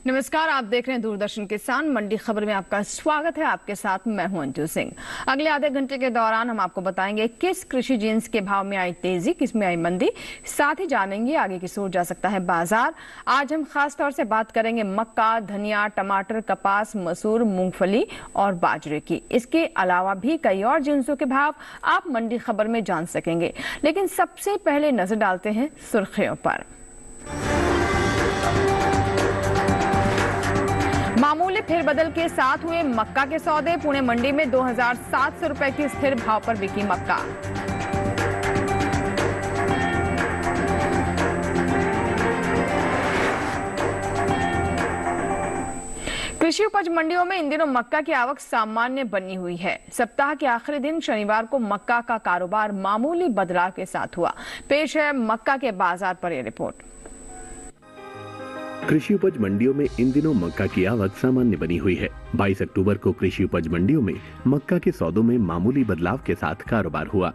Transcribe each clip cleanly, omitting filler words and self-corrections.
नमस्कार, आप देख रहे हैं दूरदर्शन किसान मंडी खबर में आपका स्वागत है। आपके साथ मैं हूं अंजू सिंह। अगले आधे घंटे के दौरान हम आपको बताएंगे किस कृषि जिन्स के भाव में आई तेजी, किस में आई मंदी, साथ ही जानेंगे आगे किस ओर जा सकता है बाजार। आज हम खास तौर से बात करेंगे मक्का, धनिया, टमाटर, कपास, मसूर, मूंगफली और बाजरे की। इसके अलावा भी कई और जिन्सों के भाव आप मंडी खबर में जान सकेंगे, लेकिन सबसे पहले नजर डालते हैं सुर्खियों पर। मामूली फेरबदल के साथ हुए मक्का के सौदे। पुणे मंडी में 2700 रुपए की स्थिर भाव पर बिकी मक्का। कृषि उपज मंडियों में इन दिनों मक्का की आवक सामान्य बनी हुई है। सप्ताह के आखिरी दिन शनिवार को मक्का का कारोबार मामूली बदलाव के साथ हुआ। पेश है मक्का के बाजार पर यह रिपोर्ट। कृषि उपज मंडियों में इन दिनों मक्का की आवक सामान्य बनी हुई है। 22 अक्टूबर को कृषि उपज मंडियों में मक्का के सौदों में मामूली बदलाव के साथ कारोबार हुआ।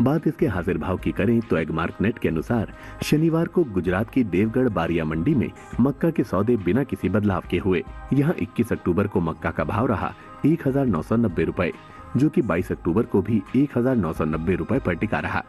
बात इसके हाजिर भाव की करें तो एगमार्क नेट के अनुसार शनिवार को गुजरात की देवगढ़ बारिया मंडी में मक्का के सौदे बिना किसी बदलाव के हुए। यहाँ 21 अक्टूबर को मक्का का भाव रहा 1990 रुपए, जो कि 22 अक्टूबर को भी 1990 रुपए पर टिका रहा।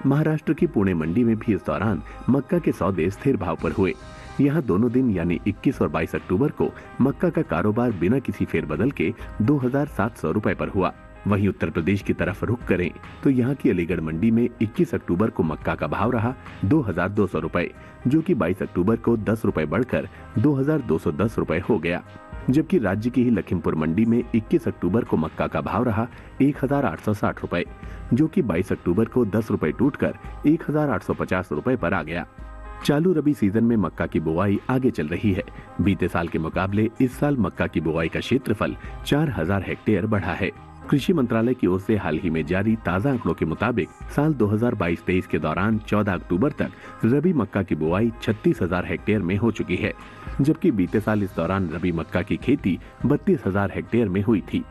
महाराष्ट्र की पुणे मंडी में भी इस दौरान मक्का के सौदे स्थिर भाव पर हुए। यहाँ दोनों दिन यानी 21 और 22 अक्टूबर को मक्का का कारोबार बिना किसी फेरबदल के 2700 रुपए पर हुआ। वहीं उत्तर प्रदेश की तरफ रुख करें तो यहाँ की अलीगढ़ मंडी में 21 अक्टूबर को मक्का का भाव रहा 2200 रुपए, जो कि 22 अक्टूबर को 10 रुपए बढ़कर 2210 रुपए हो गया। जबकि राज्य की ही लखीमपुर मंडी में 21 अक्टूबर को मक्का का भाव रहा 1860 रुपए, जो कि 22 अक्टूबर को 10 रुपए टूटकर 1850 रुपए पर आ गया। चालू रबी सीजन में मक्का की बुआई आगे चल रही है। बीते साल के मुकाबले इस साल मक्का की बुआई का क्षेत्रफल 4000 हेक्टेयर बढ़ा है। कृषि मंत्रालय की ओर से हाल ही में जारी ताज़ा आंकड़ों के मुताबिक साल 2022-23 के दौरान 14 अक्टूबर तक रबी मक्का की बुआई 36,000 हेक्टेयर में हो चुकी है, जबकि बीते साल इस दौरान रबी मक्का की खेती 32,000 हेक्टेयर में हुई थी।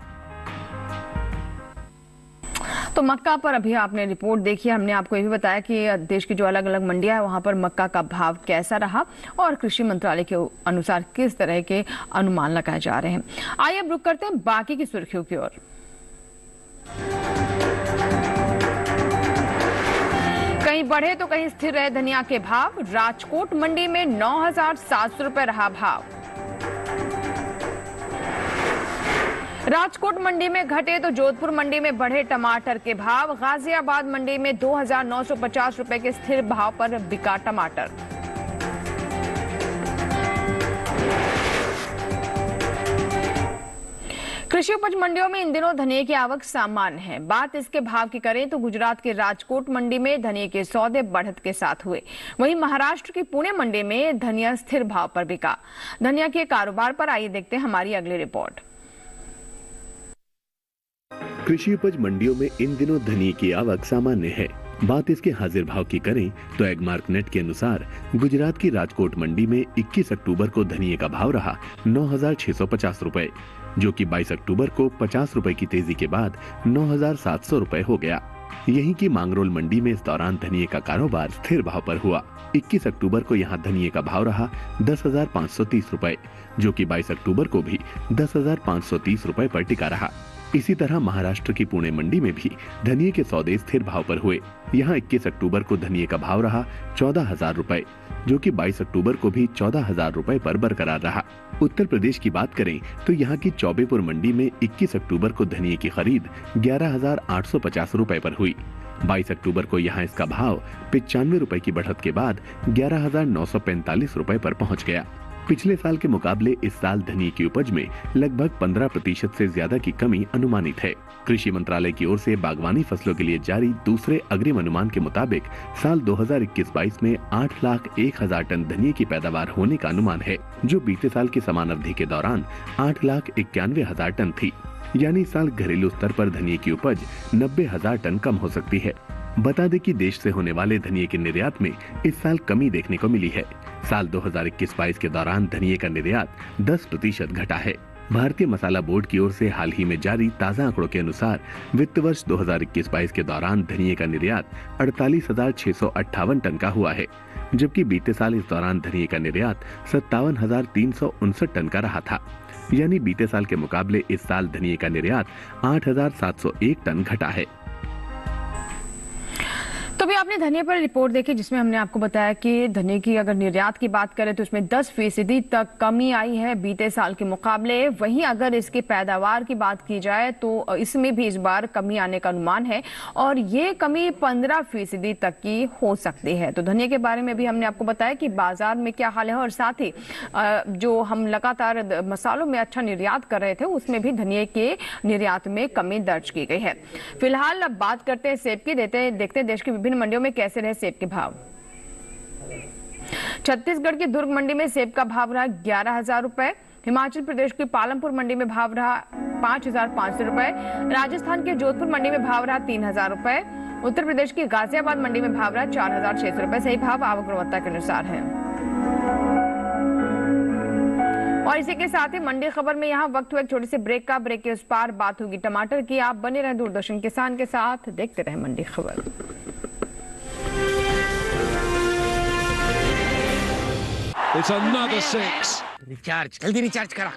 तो मक्का पर अभी आपने रिपोर्ट देखी। हमने आपको ये भी बताया कि देश की जो अलग अलग मंडियां है वहां पर मक्का का भाव कैसा रहा और कृषि मंत्रालय के अनुसार किस तरह के अनुमान लगाए जा रहे हैं। आइए अब रुक करते हैं बाकी की सुर्खियों की ओर। कहीं बढ़े तो कहीं स्थिर रहे धनिया के भाव। राजकोट मंडी में 9700 रुपए रहा भाव। राजकोट मंडी में घटे तो जोधपुर मंडी में बढ़े टमाटर के भाव। गाजियाबाद मंडी में 2950 रुपए के स्थिर भाव पर बिका टमाटर। कृषि उपज मंडियों में इन दिनों धनिये की आवक सामान्य है। बात इसके भाव की करें तो गुजरात के राजकोट मंडी में धनिये के सौदे बढ़त के साथ हुए। वहीं महाराष्ट्र की पुणे मंडी में धनिया स्थिर भाव पर बिका। धनिया के कारोबार पर आइए देखते हैं हमारी अगली रिपोर्ट। कृषि उपज मंडियों में इन दिनों धनिये की आवक सामान्य है। बात इसके हाजिर भाव की करें तो एगमार्क नेट के अनुसार गुजरात की राजकोट मंडी में 21 अक्टूबर को धनिये का भाव रहा 9650 रुपए, जो कि 22 अक्टूबर को 50 रुपए की तेजी के बाद 9700 रुपए हो गया। यहीं की मांगरोल मंडी में इस दौरान धनिये का कारोबार स्थिर भाव पर हुआ। 21 अक्टूबर को यहाँ धनिये का भाव रहा 10,530 रुपए, जो कि 22 अक्टूबर को भी 10,530 रुपए पर टिका रहा। इसी तरह महाराष्ट्र की पुणे मंडी में भी धनिये के सौदे स्थिर भाव पर हुए। यहाँ 21 अक्टूबर को धनिये का भाव रहा 14,000 रुपए, जो कि 22 अक्टूबर को भी 14,000 रुपए पर बरकरार रहा। उत्तर प्रदेश की बात करें तो यहाँ की चौबेपुर मंडी में 21 अक्टूबर को धनिये की खरीद 11,850 रुपए पर हुई। 22 अक्टूबर को यहाँ इसका भाव 95 रुपए की बढ़त के बाद 11,945 रुपए पर पहुँच गया। पिछले साल के मुकाबले इस साल धनिये की उपज में लगभग 15% से ज्यादा की कमी अनुमानित है। कृषि मंत्रालय की ओर से बागवानी फसलों के लिए जारी दूसरे अग्रिम अनुमान के मुताबिक साल 2021-22 में 8,01,000 टन धनिये की पैदावार होने का अनुमान है, जो बीते साल की समान अवधि के दौरान 8,91,000 टन थी। यानी इस साल घरेलू स्तर पर धनिये की उपज 90,000 टन कम हो सकती है। बता दें कि देश से होने वाले धनिये के निर्यात में इस साल कमी देखने को मिली है। साल 2021-22 के दौरान धनिये का निर्यात 10% घटा है। भारतीय मसाला बोर्ड की ओर से हाल ही में जारी ताज़ा आंकड़ों के अनुसार वित्त वर्ष 2021-22 के दौरान धनिये का निर्यात 48,658 टन का हुआ है। जबकि बीते साल इस दौरान धनिये का निर्यात 57,359 टन का रहा था। यानी बीते साल के मुकाबले इस साल धनिये का निर्यात 8,701 टन घटा है। तो भी आपने धनिया पर रिपोर्ट देखी जिसमें हमने आपको बताया कि धनिया की अगर निर्यात की बात करें तो इसमें 10% तक कमी आई है बीते साल के मुकाबले। वहीं अगर इसकी पैदावार की बात की जाए तो इसमें भी इस बार कमी आने का अनुमान है और ये कमी 15% तक की हो सकती है। तो धनिया के बारे में भी हमने आपको बताया कि बाजार में क्या हाल है और साथ ही जो हम लगातार मसालों में अच्छा निर्यात कर रहे थे उसमें भी धनिया के निर्यात में कमी दर्ज की गई है। फिलहाल अब बात करते हैं सेब की। देखते देश की विभिन्न मंडियों में कैसे रहे सेब के भाव। छत्तीसगढ़ की दुर्ग मंडी में सेब का भाव रहा 11,000 रुपए। हिमाचल प्रदेश की पालमपुर मंडी में भाव रहा 5,500 रुपए। राजस्थान के जोधपुर मंडी में भाव रहा 3,000 रुपए। उत्तर प्रदेश की गाजियाबाद मंडी में भाव रहा 4,600 रुपए। सही भाव आवक गुणवत्ता के अनुसार है। और इसी के साथ ही मंडी खबर में यहाँ वक्त हुआ एक छोटी सी ब्रेक का। ब्रेक के उस पार बात होगी टमाटर की। आप बने रहे दूरदर्शन किसान के साथ, देखते रहे मंडी खबर। It's another six. रिचार्ज जल्दी रिचार्ज करा।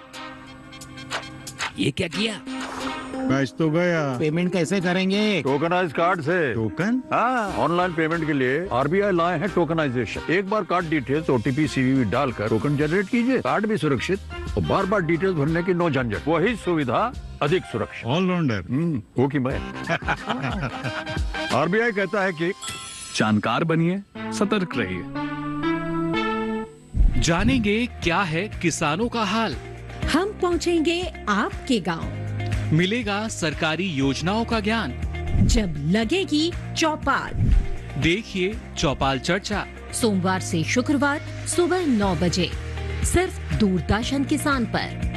ये क्या किया? मैच तो गया। पेमेंट कैसे करेंगे? टोकनाइज कार्ड से। टोकन? हाँ, ऑनलाइन पेमेंट के लिए आरबीआई लाए हैं टोकनाइजेशन। एक बार कार्ड डिटेल्स, ओटीपी, सीवीवी डालकर टोकन जनरेट कीजिए। कार्ड भी सुरक्षित और बार बार डिटेल्स भरने की नो झंझट। वही सुविधा अधिक सुरक्षित। ऑलराउंडर वो की मैं। आरबीआई कहता है कि जानकार बनिए, सतर्क रहिए। जानेंगे क्या है किसानों का हाल। हम पहुंचेंगे आपके गांव। मिलेगा सरकारी योजनाओं का ज्ञान। जब लगेगी चौपाल, देखिए चौपाल चर्चा सोमवार से शुक्रवार सुबह 9 बजे सिर्फ दूरदर्शन किसान पर।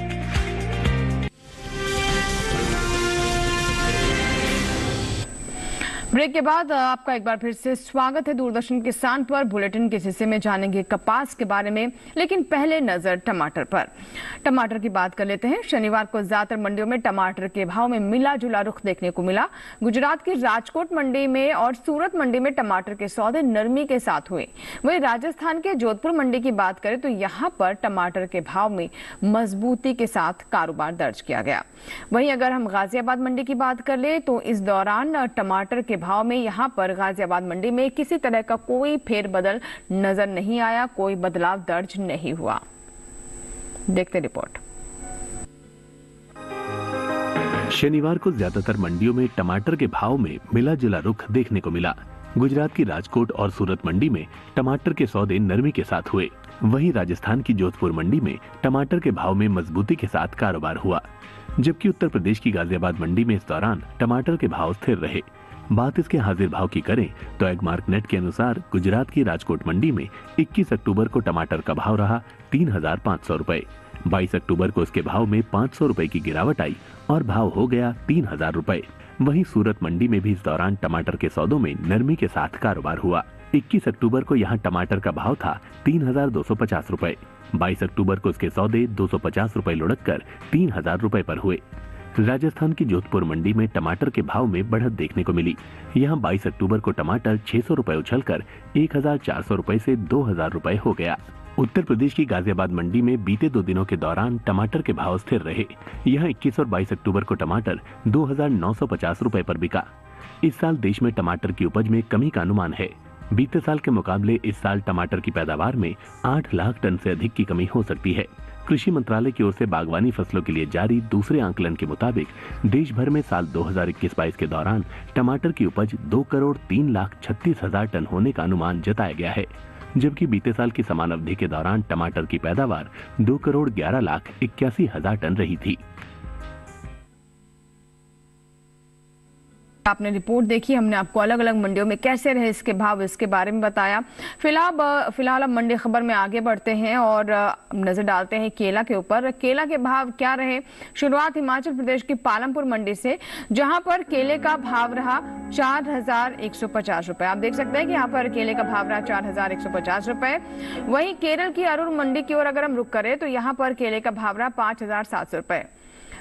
ब्रेक के बाद आपका एक बार फिर से स्वागत है दूरदर्शन किसान पर। बुलेटिन के हिस्से में जानेंगे कपास के बारे में, लेकिन पहले नजर टमाटर पर। टमाटर की बात कर लेते हैं। शनिवार को ज्यादातर मंडियों में टमाटर के भाव में मिला जुला रुख देखने को मिला। गुजरात की राजकोट मंडी में और सूरत मंडी में टमाटर के सौदे नरमी के साथ हुए। वहीं राजस्थान के जोधपुर मंडी की बात करें तो यहाँ पर टमाटर के भाव में मजबूती के साथ कारोबार दर्ज किया गया। वहीं अगर हम गाजियाबाद मंडी की बात कर ले तो इस दौरान टमाटर के भाव में यहां पर गाजियाबाद मंडी में किसी तरह का कोई फेरबदल नजर नहीं आया, कोई बदलाव दर्ज नहीं हुआ। देखते रिपोर्ट। शनिवार को ज्यादातर मंडियों में टमाटर के भाव में मिला जुला रुख देखने को मिला। गुजरात की राजकोट और सूरत मंडी में टमाटर के सौदे नरमी के साथ हुए। वहीं राजस्थान की जोधपुर मंडी में टमाटर के भाव में मजबूती के साथ कारोबार हुआ, जबकि उत्तर प्रदेश की गाजियाबाद मंडी में इस दौरान टमाटर के भाव स्थिर रहे। बात इसके हाजिर भाव की करें तो एगमार्क नेट के अनुसार गुजरात की राजकोट मंडी में 21 अक्टूबर को टमाटर का भाव रहा 3,500 रुपए। 22 अक्टूबर को इसके भाव में 500 रुपए की गिरावट आई और भाव हो गया 3,000 रुपए। वहीं सूरत मंडी में भी इस दौरान टमाटर के सौदों में नरमी के साथ कारोबार हुआ। 21 अक्टूबर को यहाँ टमाटर का भाव था 3,250 रुपए। 22 अक्टूबर को इसके सौदे 250 रुपए लुढ़क कर 3,000 रुपए पर हुए। राजस्थान की जोधपुर मंडी में टमाटर के भाव में बढ़त देखने को मिली। यहाँ 22 अक्टूबर को टमाटर 600 रुपए उछलकर 1,400 रुपए से 2,000 रुपए हो गया। उत्तर प्रदेश की गाजियाबाद मंडी में बीते 2 दिनों के दौरान टमाटर के भाव स्थिर रहे। यहाँ 21 और 22 अक्टूबर को टमाटर 2,950 रुपए पर बिका। इस साल देश में टमाटर की उपज में कमी का अनुमान है। बीते साल के मुकाबले इस साल टमाटर की पैदावार में 8 लाख टन से अधिक की कमी हो सकती है। कृषि मंत्रालय की ओर से बागवानी फसलों के लिए जारी दूसरे आंकलन के मुताबिक देश भर में साल 2021-22 के दौरान टमाटर की उपज 2,03,36,000 टन होने का अनुमान जताया गया है, जबकि बीते साल की समान अवधि के दौरान टमाटर की पैदावार 2,11,81,000 टन रही थी। आपने रिपोर्ट देखी, हमने आपको अलग अलग मंडियों में कैसे रहे इसके भाव इसके बारे में बताया। फिलहाल अब मंडी खबर में आगे बढ़ते हैं और नजर डालते हैं केला के ऊपर। केला के भाव क्या रहे। शुरुआत हिमाचल प्रदेश की पालमपुर मंडी से, जहां पर केले का भाव रहा 4,150 रुपए। आप देख सकते हैं कि यहाँ पर केले का भाव रहा 4,150 रुपए। वहीं केरल की अरुण मंडी की ओर अगर हम रुक करें तो यहाँ पर केले का भाव रहा 5,700 रुपए।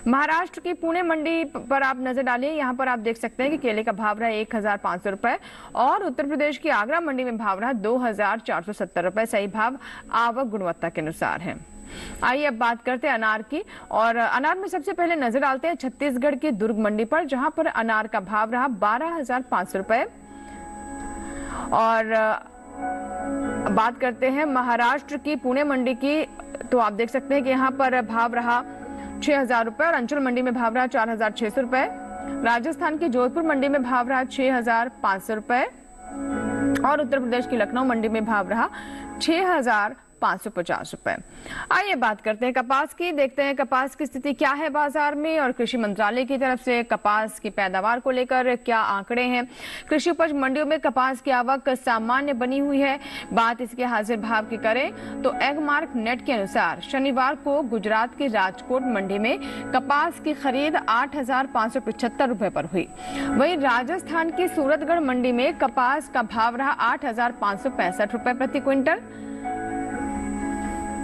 महाराष्ट्र की पुणे मंडी पर आप नजर डालिए। यहाँ पर आप देख सकते हैं कि केले का भाव रहा 1,500 रुपए और उत्तर प्रदेश की आगरा मंडी में भाव रहा 2,470 रुपए। सही भाव आवक गुणवत्ता के अनुसार है। आइए अब बात करते हैं अनार की, और अनार में सबसे पहले नजर डालते हैं छत्तीसगढ़ की दुर्ग मंडी पर, जहां पर अनार का भाव रहा 12,500 रुपए। और बात करते हैं महाराष्ट्र की पुणे मंडी की, तो आप देख सकते हैं कि यहाँ पर भाव रहा 6,000 रुपए और अंचल मंडी में भाव रहा 4,600 रुपए। राजस्थान की जोधपुर मंडी में भाव रहा 6,500 रुपए और उत्तर प्रदेश की लखनऊ मंडी में भाव रहा 6,550 रुपए। आइए बात करते हैं कपास की, देखते हैं कपास की स्थिति क्या है बाजार में और कृषि मंत्रालय की तरफ से कपास की पैदावार को लेकर क्या आंकड़े हैं। कृषि उपज मंडियों में कपास की आवक सामान्य बनी हुई है। बात इसके हाजिर भाव की करें तो एगमार्क नेट के अनुसार शनिवार को गुजरात की राजकोट मंडी में कपास की खरीद 8,575 रुपए पर हुई। वहीं राजस्थान की सूरतगढ़ मंडी में कपास का भाव रहा 8,565 रुपए प्रति क्विंटल।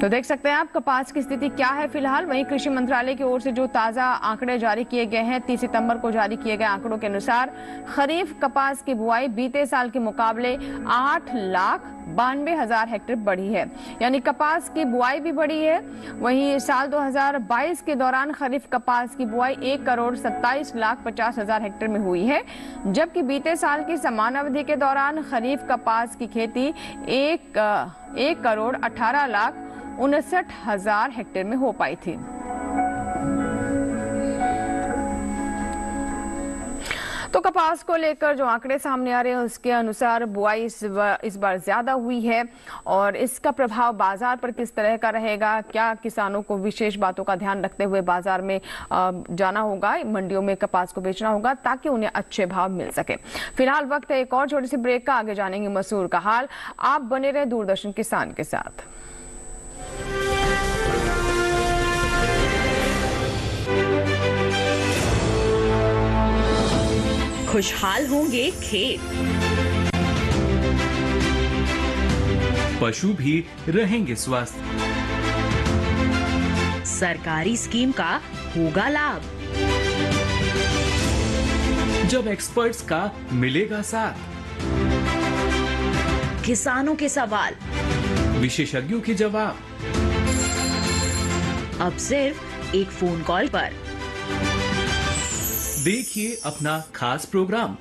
तो देख सकते हैं आप कपास की स्थिति क्या है फिलहाल। वहीं कृषि मंत्रालय की ओर से जो ताजा आंकड़े जारी किए गए हैं, 30 सितंबर को जारी किए गए आंकड़ों के अनुसार खरीफ कपास की बुआई बीते साल के मुकाबले 8,92,000 हेक्टेयर बढ़ी है, यानी कपास की बुआई भी बढ़ी है। वहीं साल 2022 के दौरान खरीफ कपास की बुआई 1,27,50,000 हेक्टेयर में हुई है, जबकि बीते साल की समान अवधि के दौरान खरीफ कपास की खेती 1,18,59,000 हेक्टेयर में हो पाई थी। तो कपास को लेकर जो आंकड़े सामने आ रहे हैं उसके अनुसार बुआई इस बार ज्यादा हुई है और इसका प्रभाव बाजार पर किस तरह का रहेगा, क्या किसानों को विशेष बातों का ध्यान रखते हुए बाजार में जाना होगा, मंडियों में कपास को बेचना होगा ताकि उन्हें अच्छे भाव मिल सके। फिलहाल वक्त है एक और छोटी सी ब्रेक का, आगे जानेंगे मसूर का हाल। आप बने रहे दूरदर्शन किसान के साथ। खुशहाल होंगे खेत, पशु भी रहेंगे स्वस्थ, सरकारी स्कीम का होगा लाभ, जब एक्सपर्ट्स का मिलेगा साथ, किसानों के सवाल, विशेषज्ञों के जवाब, अब सिर्फ एक फोन कॉल पर। देखिए अपना खास प्रोग्राम।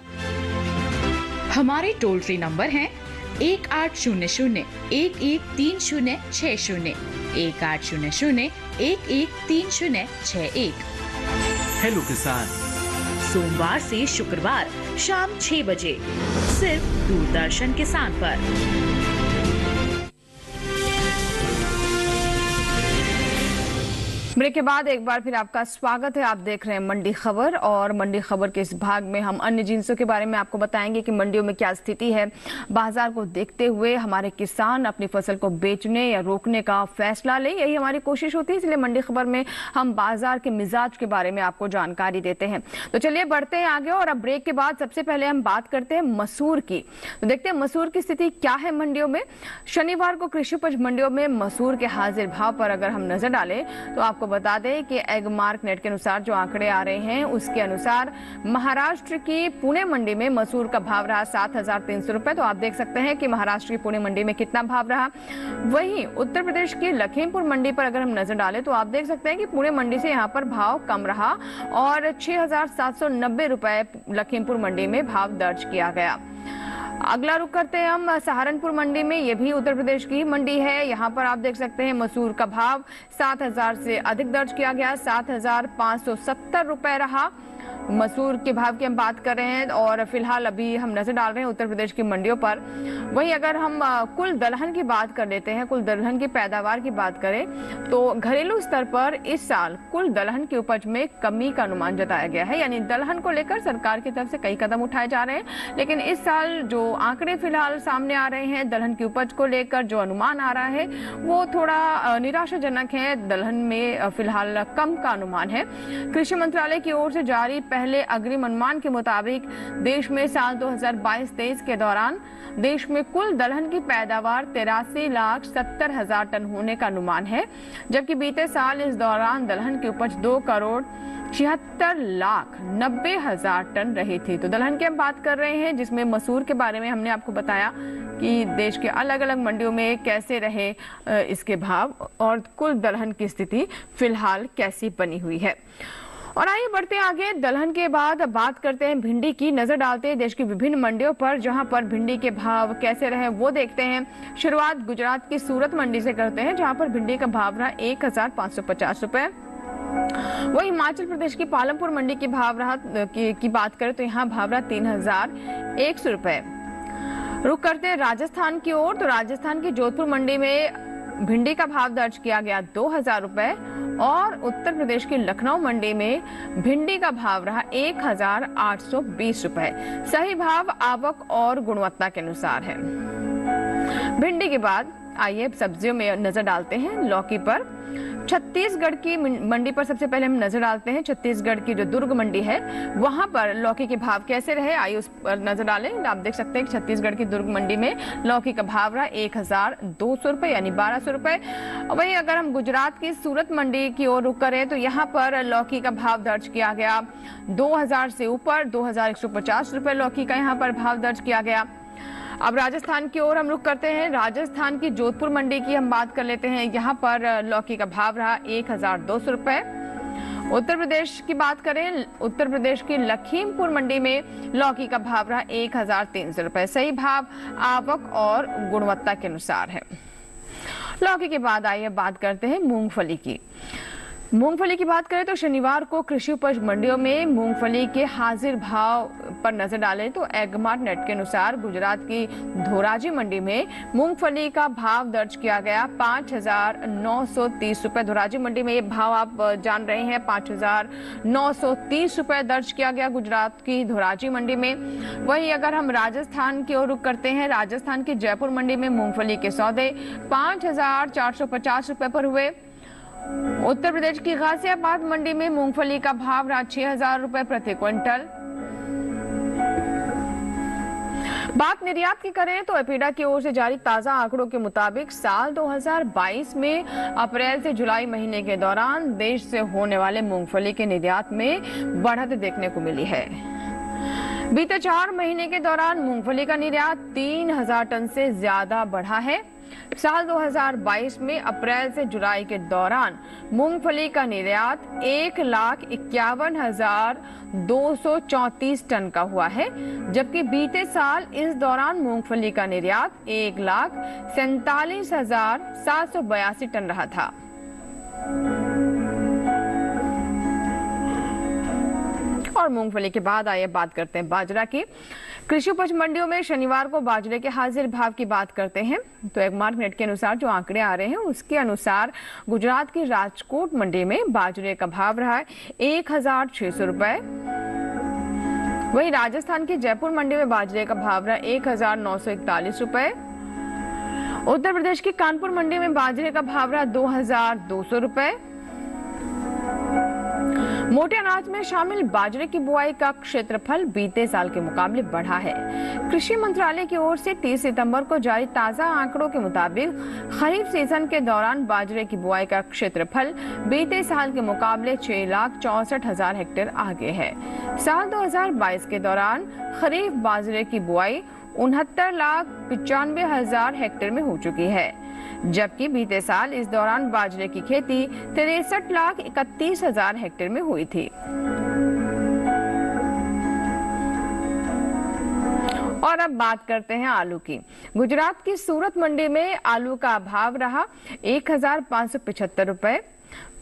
हमारे टोल फ्री नंबर हैं 1800-113060, 1800-113061। हेलो किसान, सोमवार से शुक्रवार शाम 6 बजे सिर्फ दूरदर्शन किसान पर। ब्रेक के बाद एक बार फिर आपका स्वागत है। आप देख रहे हैं मंडी खबर और मंडी खबर के इस भाग में हम अन्य जिंसों के बारे में आपको बताएंगे कि मंडियों में क्या स्थिति है। बाजार को देखते हुए हमारे किसान अपनी फसल को बेचने या रोकने का फैसला लें, यही हमारी कोशिश होती है। इसलिए मंडी खबर में हम बाजार के मिजाज के बारे में आपको जानकारी देते हैं। तो चलिए बढ़ते हैं आगे और अब ब्रेक के बाद सबसे पहले हम बात करते हैं मसूर की। तो देखते हैं मसूर की स्थिति क्या है मंडियों में। शनिवार को कृषि उपज मंडियों में मसूर के हाजिर भाव पर अगर हम नजर डालें तो आपको बता दें कि एगमार्क नेट के अनुसार जो आंकड़े आ रहे हैं उसके अनुसार महाराष्ट्र की पुणे मंडी में मसूर का भाव रहा 7,300 रुपए। तो आप देख सकते हैं कि महाराष्ट्र की पुणे मंडी में कितना भाव रहा। वहीं उत्तर प्रदेश की लखीमपुर मंडी पर अगर हम नजर डालें तो आप देख सकते हैं कि पुणे मंडी से यहाँ पर भाव कम रहा और 6,790 रुपए लखीमपुर मंडी में भाव दर्ज किया गया। अगला रुख करते हैं हम सहारनपुर मंडी में, ये भी उत्तर प्रदेश की मंडी है। यहाँ पर आप देख सकते हैं मसूर का भाव 7,000 से अधिक दर्ज किया गया, 7,570 रुपए रहा। मसूर के भाव की हम बात कर रहे हैं और फिलहाल अभी हम नजर डाल रहे हैं उत्तर प्रदेश की मंडियों पर। वहीं अगर हम कुल दलहन की बात कर लेते हैं, कुल दलहन की पैदावार की बात करें तो घरेलू स्तर पर इस साल कुल दलहन की उपज में कमी का अनुमान जताया गया है। यानी दलहन को लेकर सरकार की तरफ से कई कदम उठाए जा रहे हैं, लेकिन इस साल जो आंकड़े फिलहाल सामने आ रहे हैं दलहन की उपज को लेकर, जो अनुमान आ रहा है वो थोड़ा निराशाजनक है। दलहन में फिलहाल कम का अनुमान है। कृषि मंत्रालय की ओर से जारी पहले अग्रिम अनुमान के मुताबिक देश में साल 2022-23 के दौरान देश में कुल दलहन की पैदावार 83,70,000 टन होने का अनुमान है, जबकि बीते साल इस दौरान दलहन की उपज 2,76,90,000 टन रही थी। तो दलहन की हम बात कर रहे हैं, जिसमें मसूर के बारे में हमने आपको बताया कि देश के अलग अलग मंडियों में कैसे रहे इसके भाव और कुल दलहन की स्थिति फिलहाल कैसी बनी हुई है। और आइए बढ़ते आगे, दलहन के बाद बात करते हैं भिंडी की। नजर डालते हैं देश की विभिन्न मंडियों पर, जहां पर भिंडी के भाव कैसे रहे वो देखते हैं। शुरुआत गुजरात की सूरत मंडी से करते हैं, जहां पर भिंडी का भाव रहा 1,550 रुपए। वही हिमाचल प्रदेश की पालमपुर मंडी की भाव रहा की बात करें तो यहाँ भाव रहा 3,100 रुपए। रुक करते हैं राजस्थान की ओर, तो राजस्थान की जोधपुर मंडी में भिंडी का भाव दर्ज किया गया 2,000 रुपए और उत्तर प्रदेश की लखनऊ मंडी में भिंडी का भाव रहा 1,820 रुपए। सही भाव आवक और गुणवत्ता के अनुसार है। भिंडी के बाद आइए सब्जियों में नजर डालते हैं। लौकी पर छत्तीसगढ़ की मंडी पर सबसे पहले हम नजर डालते हैं। छत्तीसगढ़ की जो दुर्ग मंडी है वहां पर लौकी के भाव कैसे रहे आइए उस पर नजर डालें। आप देख सकते हैं कि छत्तीसगढ़ की दुर्ग मंडी में लौकी का भाव रहा 1,200 रुपए यानी 1,200 रुपए। वहीं अगर हम गुजरात की सूरत मंडी की ओर रुख करें तो यहाँ पर लौकी का भाव दर्ज किया गया 2,000 से ऊपर 2,150 रुपए लौकी का यहाँ पर भाव दर्ज किया गया। अब राजस्थान की ओर हम रुख करते हैं। राजस्थान की जोधपुर मंडी की हम बात कर लेते हैं। यहाँ पर लौकी का भाव रहा 1,200 रुपए। उत्तर प्रदेश की बात करें, उत्तर प्रदेश की लखीमपुर मंडी में लौकी का भाव रहा 1,300 रुपए। सही भाव आवक और गुणवत्ता के अनुसार है। लौकी के बाद आइए बात करते हैं मूंगफली की। मूंगफली की बात करें तो शनिवार को कृषि उपज मंडियों में मूंगफली के हाजिर भाव पर नजर डालें तो एग्रीमार्ट नेट के अनुसार गुजरात की धोराजी मंडी में मूंगफली का भाव दर्ज किया गया 5,930 रुपए। धोराजी मंडी में ये भाव आप जान रहे हैं 5,930 रुपए दर्ज किया गया गुजरात की धोराजी मंडी में। वहीं अगर हम राजस्थान की ओर रुख करते हैं, राजस्थान की जयपुर मंडी में मूंगफली के सौदे 5,450 रुपए पर हुए। उत्तर प्रदेश की गाजियाबाद मंडी में मूंगफली का भाव रहा 6,000 रुपए प्रति क्विंटल। बात निर्यात की करें तो एपीडा की ओर से जारी ताजा आंकड़ों के मुताबिक साल 2022 में अप्रैल से जुलाई महीने के दौरान देश से होने वाले मूंगफली के निर्यात में बढ़त देखने को मिली है। बीते 4 महीने के दौरान मूंगफली का निर्यात 3,000 टन से ज्यादा बढ़ा है। साल 2022 में अप्रैल से जुलाई के दौरान मूंगफली का निर्यात 1,51,234 टन का हुआ है, जबकि बीते साल इस दौरान मूंगफली का निर्यात 1,47,782 टन रहा था। और मूंगफली के बाद आइए बात करते हैं बाजरा की। कृषि उपज मंडियों में शनिवार को बाजरे के हाजिर भाव की बात करते हैं तो एग्रीमार्ट नेट के अनुसार जो आंकड़े आ रहे हैं उसके अनुसार गुजरात की राजकोट मंडी में बाजरे का भाव रहा है 1,600 रुपए। वहीं राजस्थान की जयपुर मंडी में बाजरे का भाव रहा 1,941 रुपए। उत्तर प्रदेश की कानपुर मंडी में बाजरे का भाव रहा 2,200 रुपए। मोटे अनाज में शामिल बाजरे की बुआई का क्षेत्रफल बीते साल के मुकाबले बढ़ा है। कृषि मंत्रालय की ओर से 30 सितंबर को जारी ताजा आंकड़ों के मुताबिक खरीफ सीजन के दौरान बाजरे की बुआई का क्षेत्रफल बीते साल के मुकाबले 6,64,000 हेक्टेयर आगे है। साल 2022 के दौरान खरीफ बाजरे की बुआई 69,95,000 हेक्टेयर में हो चुकी है, जबकि बीते साल इस दौरान बाजरे की खेती 63,31,000 हेक्टेयर में हुई थी। और अब बात करते हैं आलू की। गुजरात की सूरत मंडी में आलू का भाव रहा 1,575 रुपए।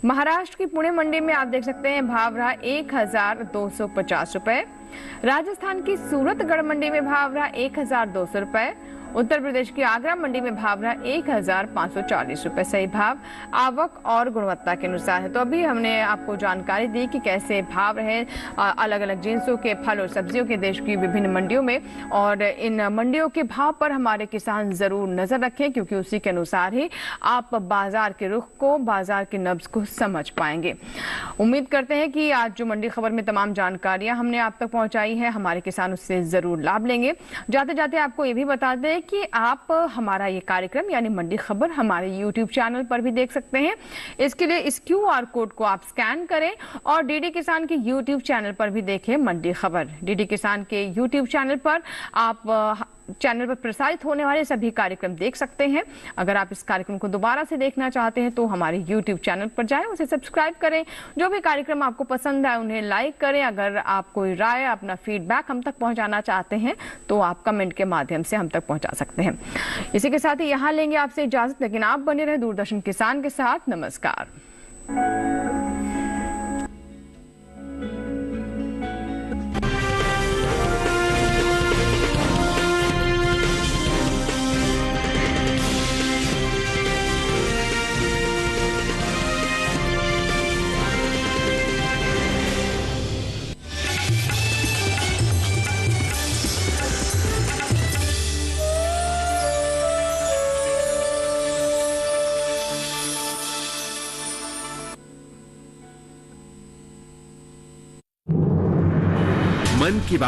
महाराष्ट्र की पुणे मंडी में आप देख सकते हैं भाव रहा 1,250 रुपए। राजस्थान की सूरतगढ़ मंडी में भाव रहा 1,200 रुपए उत्तर प्रदेश की आगरा मंडी में भाव रहा 1,540 रुपए। सही भाव आवक और गुणवत्ता के अनुसार है। तो अभी हमने आपको जानकारी दी कि कैसे भाव रहे अलग अलग जिन्सों के फल और सब्जियों के देश की विभिन्न मंडियों में, और इन मंडियों के भाव पर हमारे किसान जरूर नजर रखें, क्योंकि उसी के अनुसार ही आप बाजार के रुख को, बाजार की नब्ज को समझ पाएंगे। उम्मीद करते हैं कि आज जो मंडी खबर में तमाम जानकारियां हमने आप तक पहुंचाई है, हमारे किसान उससे जरूर लाभ लेंगे। जाते जाते आपको ये भी बता दें कि आप हमारा ये कार्यक्रम यानी मंडी खबर हमारे YouTube चैनल पर भी देख सकते हैं। इसके लिए इस QR कोड को आप स्कैन करें और डीडी किसान के YouTube चैनल पर भी देखें मंडी खबर। डीडी किसान के YouTube चैनल पर आप चैनल पर प्रसारित होने वाले सभी कार्यक्रम देख सकते हैं। अगर आप इस कार्यक्रम को दोबारा से देखना चाहते हैं तो हमारे YouTube चैनल पर जाएं, उसे सब्सक्राइब करें। जो भी कार्यक्रम आपको पसंद आए उन्हें लाइक करें। अगर आप कोई राय, अपना फीडबैक हम तक पहुंचाना चाहते हैं तो आप कमेंट के माध्यम से हम तक पहुंचा सकते हैं। इसी के साथ ही यहाँ लेंगे आपसे इजाजत, लेकिन आप बने रहे दूरदर्शन किसान के साथ। नमस्कार। मन की बात